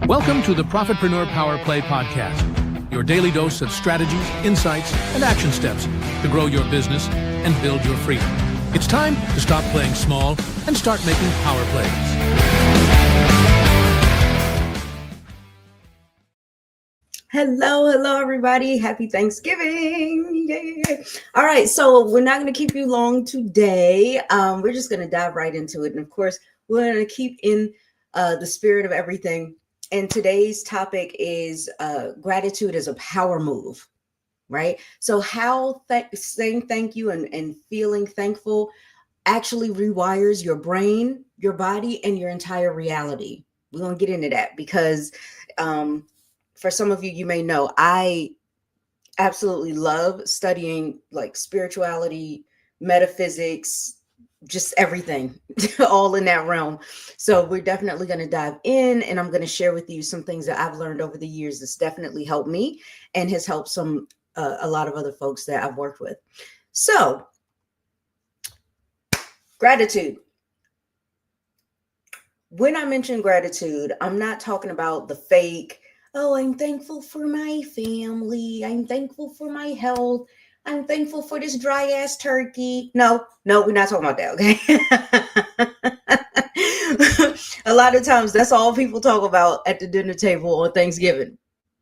Welcome to the Profitpreneur Power Play Podcast, your daily dose of strategies, insights, and action steps to grow your business and build your freedom. It's time to stop playing small and start making power plays. Hello, everybody. Happy Thanksgiving. Yeah. All right. So we're not going to keep you long today. We're just going to dive right into it. And of course, we're going to keep in the spirit of everything. And today's topic is gratitude as a power move, right? So how saying thank you and feeling thankful actually rewires your brain, your body, and your entire reality. We're going to get into that because for some of you, you may know, I absolutely love studying like spirituality, metaphysics, just everything, all in that realm. So we're definitely going to dive in, and I'm going to share with you some things that I've learned over the years that's definitely helped me and has helped a lot of other folks that I've worked with. So gratitude. When I mention gratitude, I'm not talking about the fake, oh, I'm thankful for my family. I'm thankful for my health. I'm thankful for this dry ass turkey. No, we're not talking about that, okay? A lot of times that's all people talk about at the dinner table on Thanksgiving.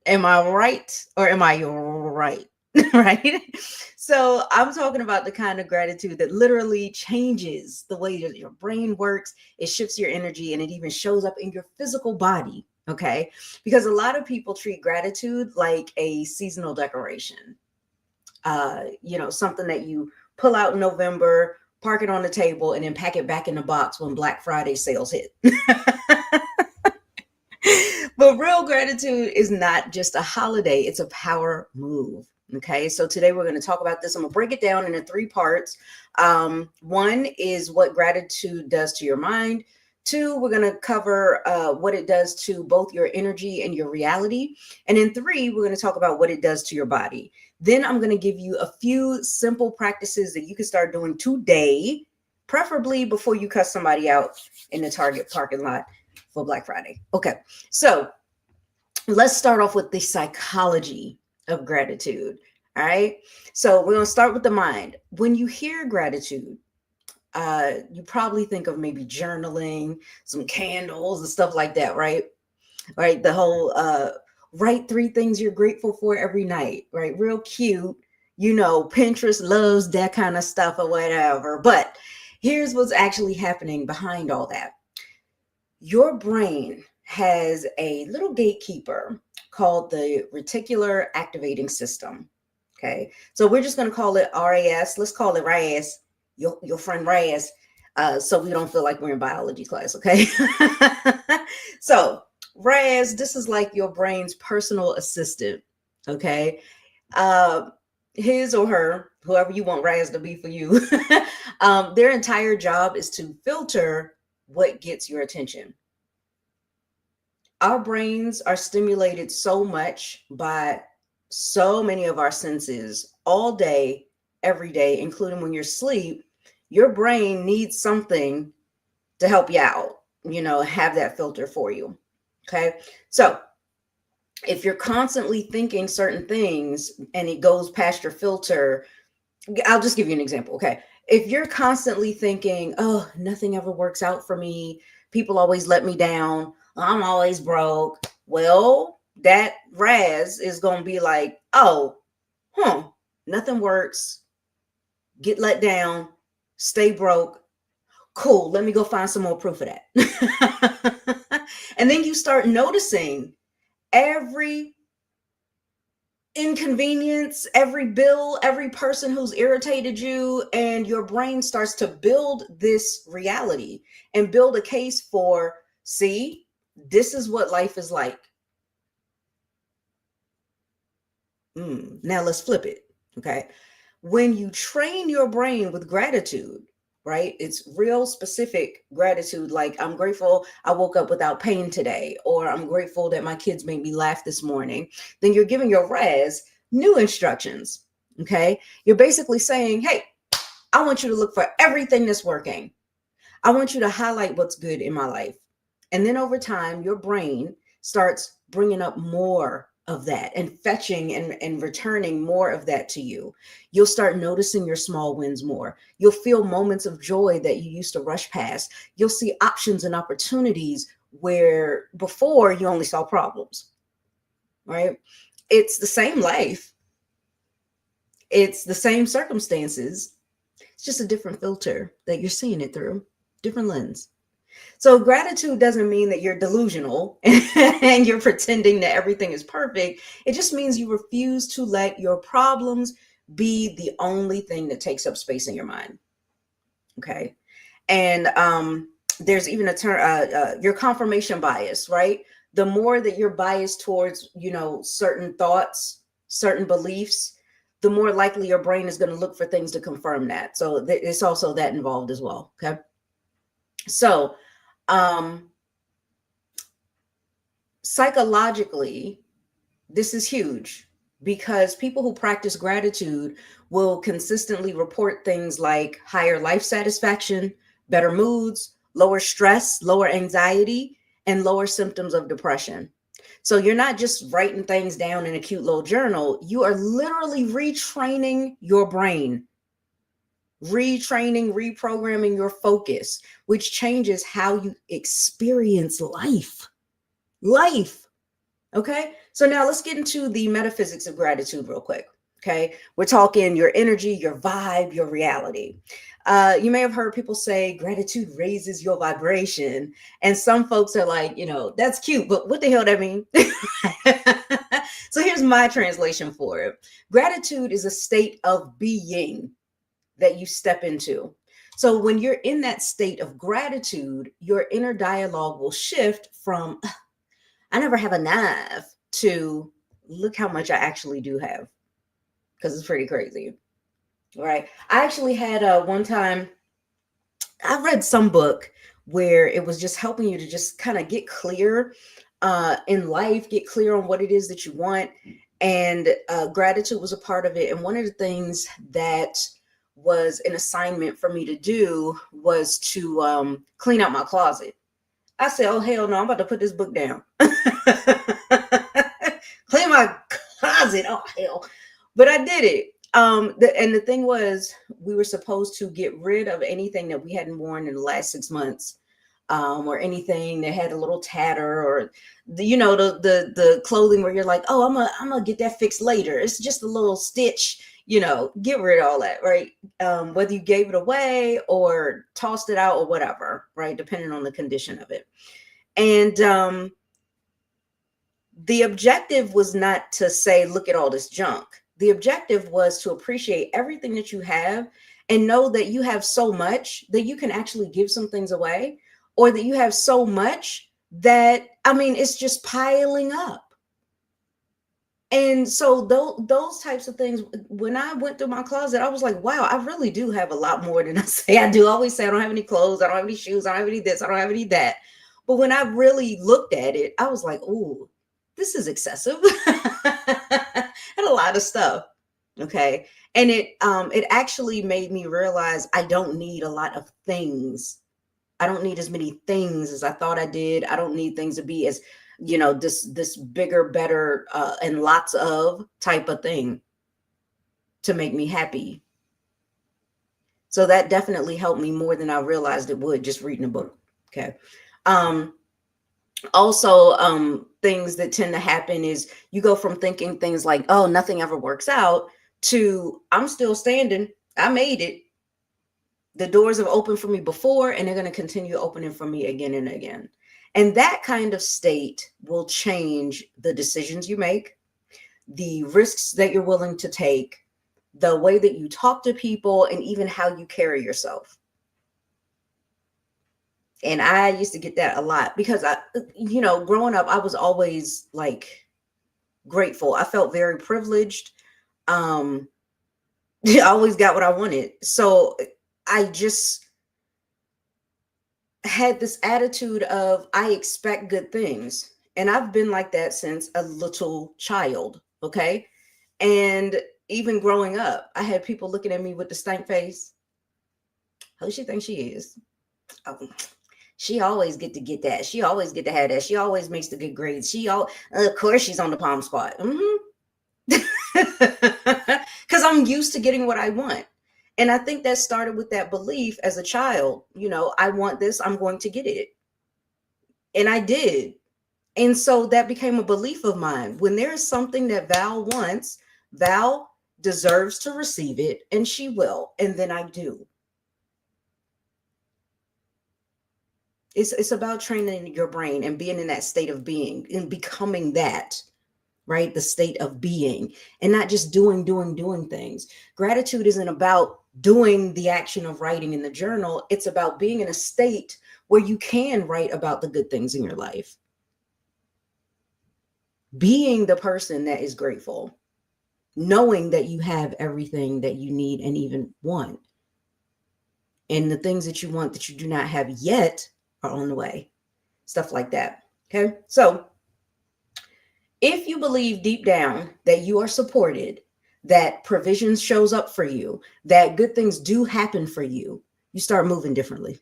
Am I right or am I right? Right? So I'm talking about the kind of gratitude that literally changes the way that your brain works. It shifts your energy and it even shows up in your physical body. Okay. Because a lot of people treat gratitude like a seasonal decoration. Something that you pull out in November, park it on the table, and then pack it back in the box when Black Friday sales hit. But real gratitude is not just a holiday. It's a power move. Okay. So today we're going to talk about this. I'm going to break it down into 3 parts. One is what gratitude does to your mind. 2, we're going to cover what it does to both your energy and your reality. And then 3, we're going to talk about what it does to your body. Then I'm going to give you a few simple practices that you can start doing today, preferably before you cut somebody out in the Target parking lot for Black Friday. Okay, so let's start off with the psychology of gratitude. All right, so we're going to start with the mind. When you hear gratitude, you probably think of maybe journaling, some candles and stuff like that, right? Right. The whole write 3 things you're grateful for every night, right? Real cute. Pinterest loves that kind of stuff or whatever. But here's what's actually happening behind all that. Your brain has a little gatekeeper called the Reticular Activating System. Okay. So we're just going to call it RAS. Let's call it RAS. Your friend Raz, so we don't feel like we're in biology class, okay? So Raz, this is like your brain's personal assistant, okay? His or her, whoever you want Raz to be for you, their entire job is to filter what gets your attention. Our brains are stimulated so much by so many of our senses all day, every day, including when you're asleep. Your brain needs something to help you out, have that filter for you. Okay. So if you're constantly thinking certain things and it goes past your filter, I'll just give you an example. Okay. If you're constantly thinking, oh, nothing ever works out for me, people always let me down, I'm always broke. Well, that Raz is going to be like, oh, nothing works. Get let down, stay broke. Cool. Let me go find some more proof of that. And then you start noticing every inconvenience, every bill, every person who's irritated you, and your brain starts to build this reality and build a case for, see, this is what life is like. Now let's flip it. Okay. When you train your brain with gratitude, right? It's real specific gratitude. Like, I'm grateful I woke up without pain today, or I'm grateful that my kids made me laugh this morning. Then you're giving your Raz new instructions. Okay. You're basically saying, hey, I want you to look for everything that's working. I want you to highlight what's good in my life. And then over time, your brain starts bringing up more of that and fetching and returning more of that to you. You'll start noticing your small wins more. You'll feel moments of joy that you used to rush past. You'll see options and opportunities where before you only saw problems, right? It's the same life. It's the same circumstances. It's just a different filter that you're seeing it through, different lens. So gratitude doesn't mean that you're delusional and you're pretending that everything is perfect. It just means you refuse to let your problems be the only thing that takes up space in your mind. Okay. And there's even a term, your confirmation bias, right? The more that you're biased towards, certain thoughts, certain beliefs, the more likely your brain is going to look for things to confirm that. So it's also that involved as well. Okay. So, psychologically, this is huge because people who practice gratitude will consistently report things like higher life satisfaction, better moods, lower stress, lower anxiety, and lower symptoms of depression. So you're not just writing things down in a cute little journal. You are literally retraining your brain, reprogramming your focus, which changes how you experience life. Okay. So now let's get into the metaphysics of gratitude real quick. Okay. We're talking your energy, your vibe, your reality. You may have heard people say gratitude raises your vibration. And some folks are like, that's cute, but what the hell that mean? So here's my translation for it. Gratitude is a state of being that you step into. So when you're in that state of gratitude, your inner dialogue will shift from I never have enough to look how much I actually do have, because it's pretty crazy. Right. I actually had one time I read some book where it was just helping you to just kind of get clear in life, get clear on what it is that you want. And gratitude was a part of it. And one of the things that was an assignment for me to do was to clean out my closet. I said, oh, hell no, I'm about to put this book down. Clean my closet. Oh, hell. But I did it. And the thing was, we were supposed to get rid of anything that we hadn't worn in the last 6 months, or anything that had a little tatter, or the clothing where you're like, oh, I'm gonna get that fixed later. It's just a little stitch. Get rid of all that, right? Whether you gave it away or tossed it out or whatever, right? Depending on the condition of it. And the objective was not to say, look at all this junk. The objective was to appreciate everything that you have and know that you have so much that you can actually give some things away, or that you have so much that, it's just piling up. And so those types of things, when I went through my closet, I was like, wow, I really do have a lot more than I say I do. I always say I don't have any clothes, I don't have any shoes, I don't have any this, I don't have any that. But when I really looked at it, I was like, ooh, this is excessive. And a lot of stuff. Okay. And it actually made me realize I don't need a lot of things. I don't need as many things as I thought I did. I don't need things to be as, this bigger, better, and lots of type of thing to make me happy. So that definitely helped me more than I realized it would, just reading a book. Okay. Also, things that tend to happen is you go from thinking things like, oh, nothing ever works out, to I'm still standing. I made it. The doors have opened for me before, and they're going to continue opening for me again and again. And that kind of state will change the decisions you make, the risks that you're willing to take, the way that you talk to people, and even how you carry yourself. And I used to get that a lot because growing up, I was always like grateful. I felt very privileged. I always got what I wanted. So I just had this attitude of, I expect good things. And I've been like that since a little child. Okay. And even growing up, I had people looking at me with the stank face. Who she thinks she is? Oh, She always get to get that. She always get to have that. She always makes the good grades. Of course, she's on the palm squad. Because I'm used to getting what I want. And I think that started with that belief as a child. I want this, I'm going to get it. And I did. And so that became a belief of mine. When there is something that Val wants, Val deserves to receive it, and she will. And then I do. It's about training your brain and being in that state of being and becoming that, right? The state of being, and not just doing things. Gratitude isn't about doing the action of writing in the journal. It's about being in a state where you can write about the good things in your life. Being the person that is grateful, knowing that you have everything that you need and even want. And the things that you want that you do not have yet are on the way. Stuff like that. Okay. So if you believe deep down that you are supported, that provision shows up for you, that good things do happen for you, you start moving differently.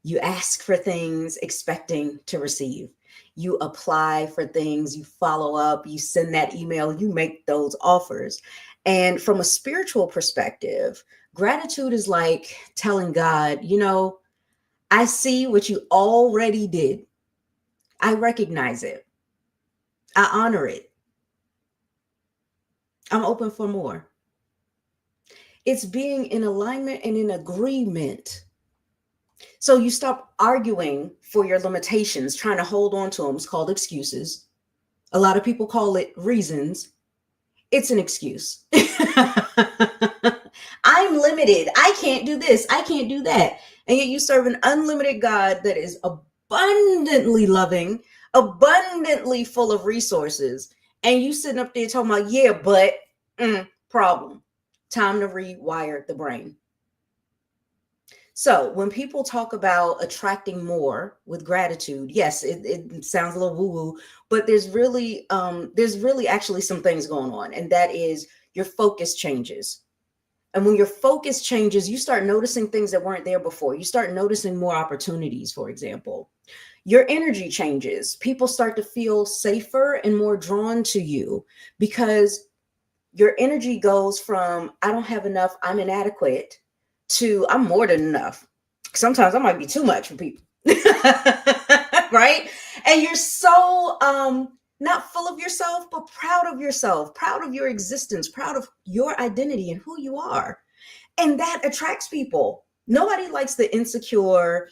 You ask for things expecting to receive. You apply for things, you follow up, you send that email, you make those offers. And from a spiritual perspective, gratitude is like telling God, I see what you already did. I recognize it. I honor it. I'm open for more. It's being in alignment and in agreement. So you stop arguing for your limitations, trying to hold on to them. It's called excuses. A lot of people call it reasons. It's an excuse. I'm limited. I can't do this. I can't do that. And yet you serve an unlimited God that is abundantly loving, abundantly full of resources. And you sitting up there talking about, yeah, but problem. Time to rewire the brain. So when people talk about attracting more with gratitude, yes, it sounds a little woo-woo, but there's really actually some things going on. And that is your focus changes. And when your focus changes, you start noticing things that weren't there before. You start noticing more opportunities, for example. Your energy changes. People start to feel safer and more drawn to you because your energy goes from, I don't have enough, I'm inadequate, to I'm more than enough. Sometimes I might be too much for people. Right? And you're so not full of yourself, but proud of yourself, proud of your existence, proud of your identity and who you are. And that attracts people. Nobody likes the insecure,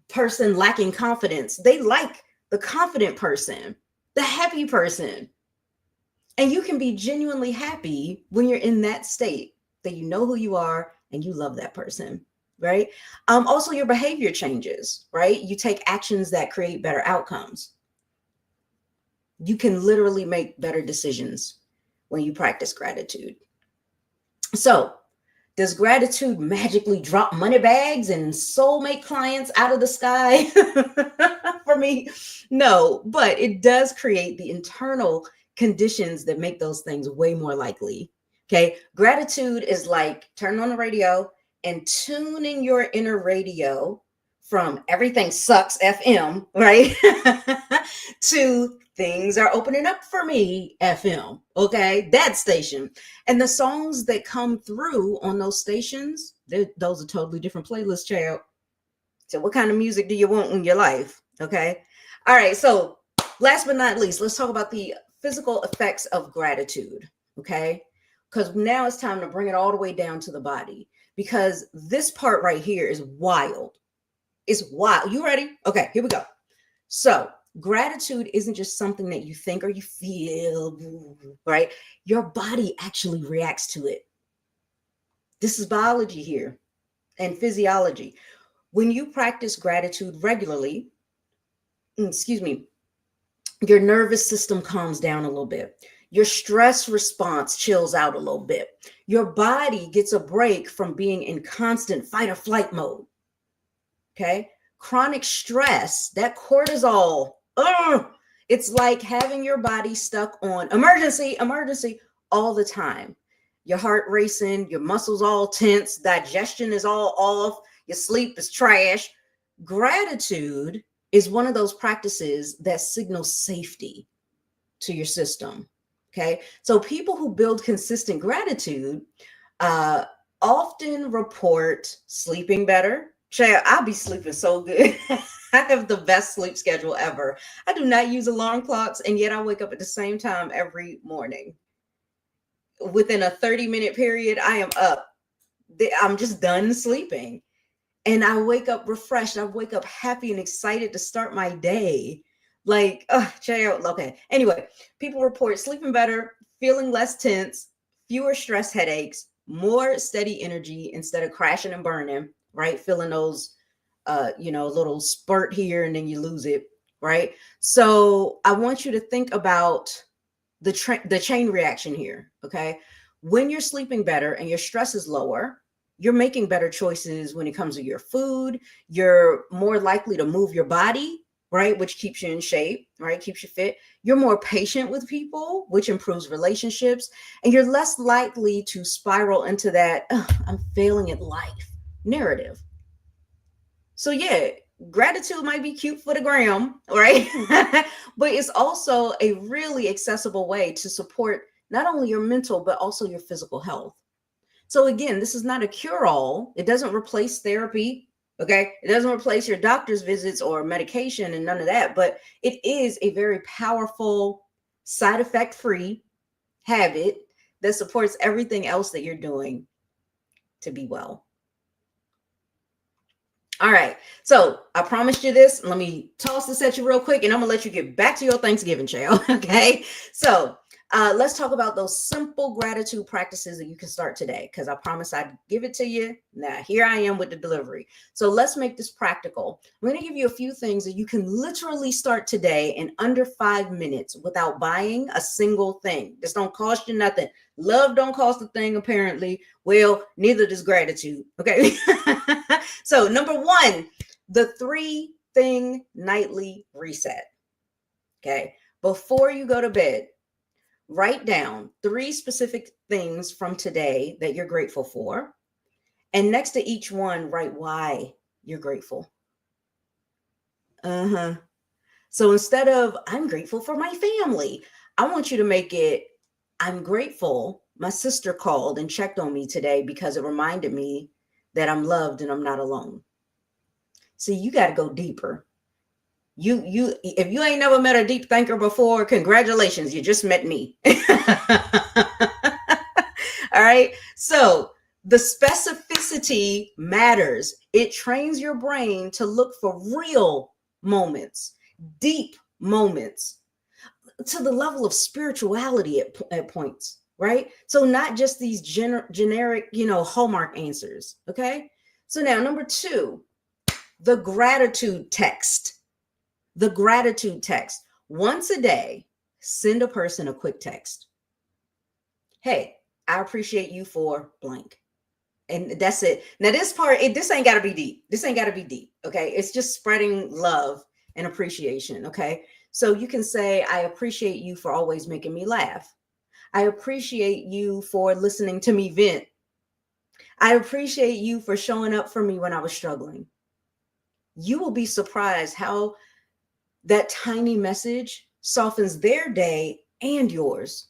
person lacking confidence. They like the confident person, the happy person. And you can be genuinely happy when you're in that state that you know who you are and you love that person. Right. Also, your behavior changes, right? You take actions that create better outcomes. You can literally make better decisions when you practice gratitude. So, does gratitude magically drop money bags and soulmate clients out of the sky? For me, no, but it does create the internal conditions that make those things way more likely. Okay. Gratitude is like turning on the radio and tuning your inner radio from everything sucks FM, right? To things are opening up for me FM. Okay. That station. And the songs that come through on those stations, those are totally different playlists, child. So what kind of music do you want in your life? Okay. All right. So last but not least, let's talk about the physical effects of gratitude. Okay. Because now it's time to bring it all the way down to the body, because this part right here is wild. It's wild. You ready? Okay, here we go. So gratitude isn't just something that you think or you feel, right? Your body actually reacts to it. This is biology here and physiology. When you practice gratitude regularly, your nervous system calms down a little bit. Your stress response chills out a little bit. Your body gets a break from being in constant fight or flight mode. Okay. Chronic stress, that cortisol, it's like having your body stuck on emergency all the time. your heart racing, your muscles all tense, digestion is all off, your sleep is trash. Gratitude is one of those practices that signals safety to your system. Okay. So people who build consistent gratitude often report sleeping better. Shay, I'll be sleeping so good. I have the best sleep schedule ever. I do not use alarm clocks, and yet I wake up at the same time every morning. Within a 30-minute period, I am up. I'm just done sleeping. And I wake up refreshed. I wake up happy and excited to start my day. Like, okay. Anyway, people report sleeping better, feeling less tense, fewer stress headaches, more steady energy instead of crashing and burning, right? Feeling those, little spurt here and then you lose it, right? So I want you to think about the chain reaction here, okay? When you're sleeping better and your stress is lower, you're making better choices when it comes to your food. You're more likely to move your body, right? Which keeps you in shape, right? Keeps you fit. You're more patient with people, which improves relationships. And you're less likely to spiral into that, I'm failing at life narrative. So yeah, gratitude might be cute for the gram, right? But it's also a really accessible way to support not only your mental, but also your physical health. So again, this is not a cure-all. It doesn't replace therapy, okay? It doesn't replace your doctor's visits or medication and none of that, but it is a very powerful, side effect-free habit that supports everything else that you're doing to be well. All right, so I promised you this. Let me toss this at you real quick, and I'm gonna let you get back to your Thanksgiving, child, okay? So let's talk about those simple gratitude practices that you can start today, because I promised I'd give it to you. Now, here I am with the delivery. So let's make this practical. I'm going to give you a few things that you can literally start today in under 5 minutes without buying a single thing. This don't cost you nothing. Love don't cost a thing, apparently. Well, neither does gratitude, okay? So number one, the 3-thing nightly reset, okay? Before you go to bed, write down 3 specific things from today that you're grateful for. And next to each one, write why you're grateful. So instead of, I'm grateful for my family, I want you to make it, I'm grateful my sister called and checked on me today because it reminded me that I'm loved and I'm not alone. See, you got to go deeper. You if you ain't never met a deep thinker before, congratulations, you just met me. All right, so the specificity matters. It trains your brain to look for real moments, deep moments, to the level of spirituality at points, right? So not just these generic, Hallmark answers. Okay, so now number 2, the gratitude text. The gratitude text. Once a day, send a person a quick text. Hey, I appreciate you for blank. And that's it. Now this part, this ain't got to be deep. This ain't got to be deep. Okay. It's just spreading love and appreciation. Okay. So you can say, I appreciate you for always making me laugh. I appreciate you for listening to me vent. I appreciate you for showing up for me when I was struggling. You will be surprised how that tiny message softens their day and yours.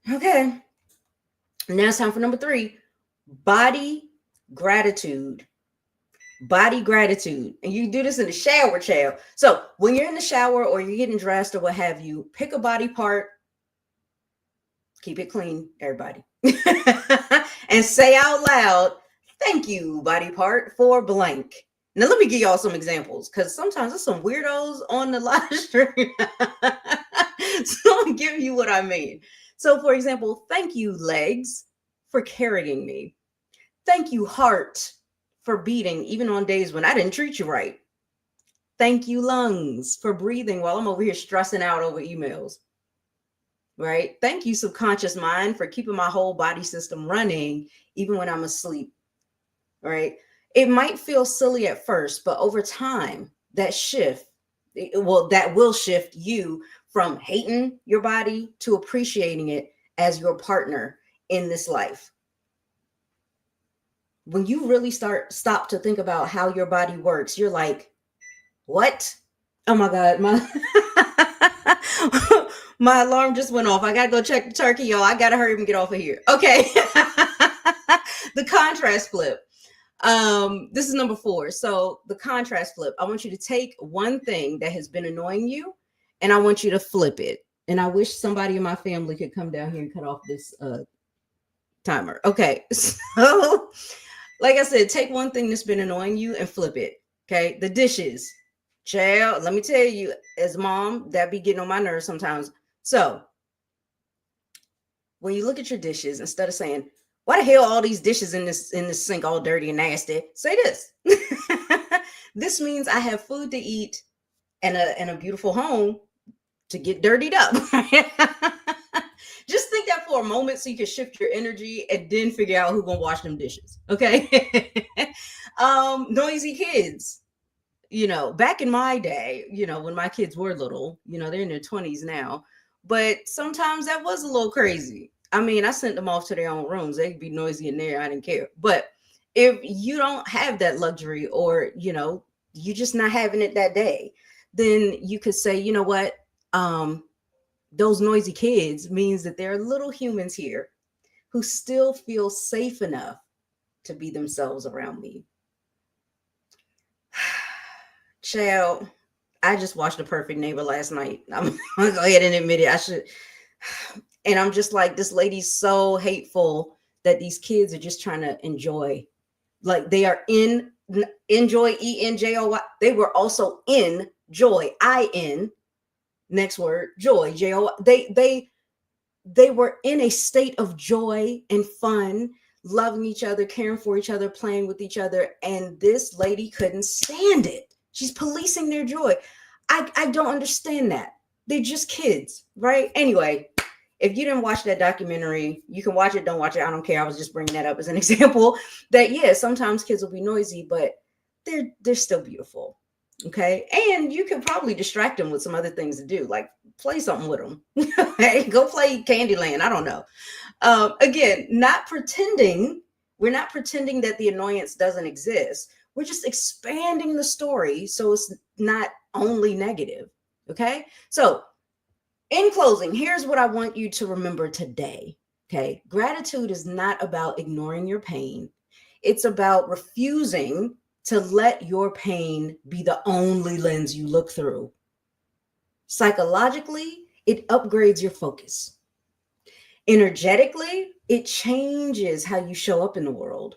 Okay. Now it's time for number 3, body gratitude. Body gratitude. And you do this in the shower, child. So when you're in the shower or you're getting dressed or what have you, pick a body part. Keep it clean, everybody. And say out loud, thank you, body part, for blank. Now, let me give y'all some examples, because sometimes there's some weirdos on the live stream. So I'll give you what I mean. So, for example, thank you, legs, for carrying me. Thank you, heart, for beating, even on days when I didn't treat you right. Thank you, lungs, for breathing while I'm over here stressing out over emails. Right? Thank you, subconscious mind, for keeping my whole body system running, even when I'm asleep. Right? It might feel silly at first, but over time, that will shift you from hating your body to appreciating it as your partner in this life. When you really stop to think about how your body works, you're like, what? Oh my God, my alarm just went off. I gotta go check the turkey, y'all. I gotta hurry and get off of here. Okay. The contrast flip. This is number 4. So the contrast flip. I want you to take one thing that has been annoying you, and I want you to flip it. And I wish somebody in my family could come down here and cut off this timer. Okay. So like I said, take one thing that's been annoying you and flip it. Okay. The dishes. Child, let me tell you, as a mom, that be getting on my nerves sometimes. So when you look at your dishes, instead of saying, why the hell all these dishes in this sink all dirty and nasty, say this. This means I have food to eat and a beautiful home to get dirtied up. Just think that for a moment so you can shift your energy and then figure out who's gonna wash them dishes. Okay. Noisy kids. Back in my day, when my kids were little, they're in their 20s now, but sometimes that was a little crazy. I mean, I sent them off to their own rooms. They could be noisy in there. I didn't care. But if you don't have that luxury, or, you're just not having it that day, then you could say, you know what? Those noisy kids means that there are little humans here who still feel safe enough to be themselves around me. Child, I just watched The Perfect Neighbor last night. I'm gonna go ahead and admit it. I should. And I'm just like, this lady's so hateful that these kids are just trying to enjoy. Like, they are enjoy, ENJOY. They were also in joy, IN. Next word, joy, JOY. They were in a state of joy and fun, loving each other, caring for each other, playing with each other. And this lady couldn't stand it. She's policing their joy. I don't understand that. They're just kids, right? Anyway, if you didn't watch that documentary, you can watch it, don't watch it. I don't care. I was just bringing that up as an example that, yeah, sometimes kids will be noisy, but they're still beautiful. Okay. And you can probably distract them with some other things to do, like play something with them. Hey, go play Candyland. I don't know. Again, we're not pretending that the annoyance doesn't exist. We're just expanding the story so it's not only negative. Okay. So in closing, here's what I want you to remember today. Okay. Gratitude is not about ignoring your pain. It's about refusing to let your pain be the only lens you look through. Psychologically, it upgrades your focus. Energetically, it changes how you show up in the world.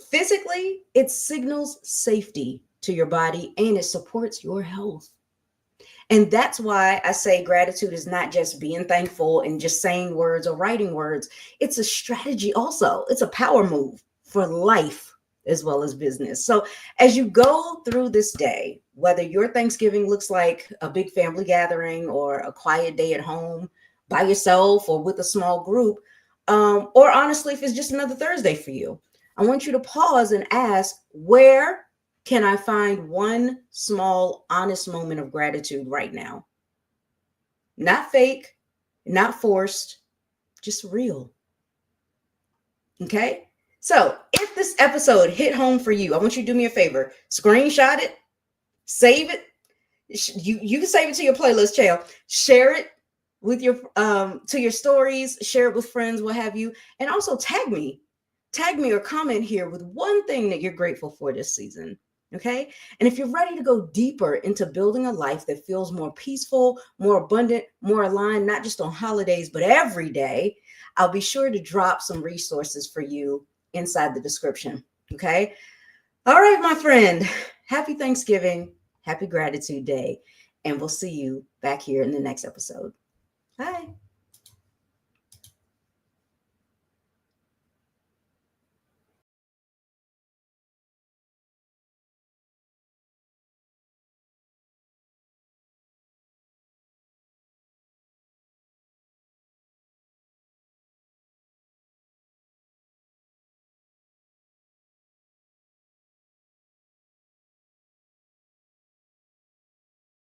Physically, it signals safety to your body and it supports your health. And that's why I say gratitude is not just being thankful and just saying words or writing words. It's a strategy also. It's a power move for life as well as business. So as you go through this day, whether your Thanksgiving looks like a big family gathering or a quiet day at home by yourself or with a small group, or honestly, if it's just another Thursday for you, I want you to pause and ask, where can I find one small, honest moment of gratitude right now? Not fake, not forced, just real. Okay? So if this episode hit home for you, I want you to do me a favor. Screenshot it, save it. You can save it to your playlist, child. Share it with your to your stories, share it with friends, what have you. And also tag me or comment here with one thing that you're grateful for this season. Okay. And if you're ready to go deeper into building a life that feels more peaceful, more abundant, more aligned, not just on holidays, but every day, I'll be sure to drop some resources for you inside the description. Okay. All right, my friend. Happy Thanksgiving. Happy Gratitude Day. And we'll see you back here in the next episode. Bye.